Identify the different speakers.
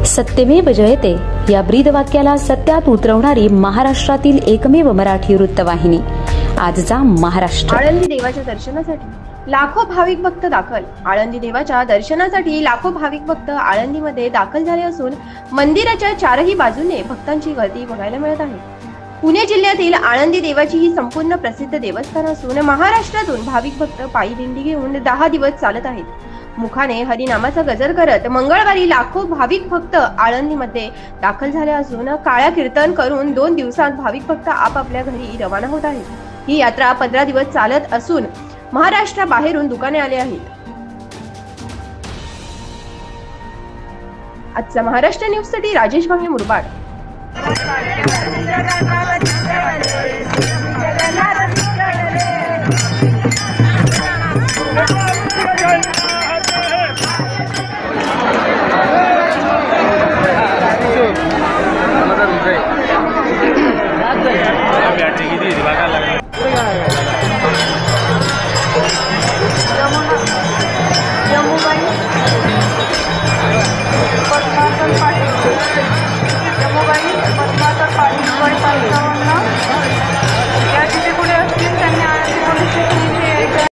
Speaker 1: सत्यमेव जयते या ब्रीदवाक्याला सत्यात उतरवणारी महाराष्ट्रातील एकमेव मराठी वृत्तवाहिनी आजचा महाराष्ट्र।
Speaker 2: आळंदी देवाच्या दर्शनासाठी लाखो भाविक भक्त दाखल। आळंदी देवाच्या दर्शनासाठी लाखो भाविक भक्त आळंदीमध्ये दाखल झाले असून मंदिराच्या चारही बाजूने भक्तांची गर्दी बघायला मिळत आहे। पुणे जिल्ह्यातील आळंदी देवाची ही संपूर्ण प्रसिद्ध देवस्थान असून महाराष्ट्रातून भाविक भक्त पायी दिंडी घेऊन 10 दिवस चालत आहेत। मुखाने हरिनामाचा गजर करत मंगळवारी लाखो भाविक भक्त आळंदीमध्ये दाखल झाले असून काळ्या कीर्तन करून 2 दिवसांत भाविक भक्त आपापल्या घरी रवाना होत आहेत। ही यात्रा 15 दिवस चालत असून महाराष्ट्राबाहेरून दुकाने आले आहेत। आजचा महाराष्ट्र न्यूज साठी राजेश भांगे मुरबाड।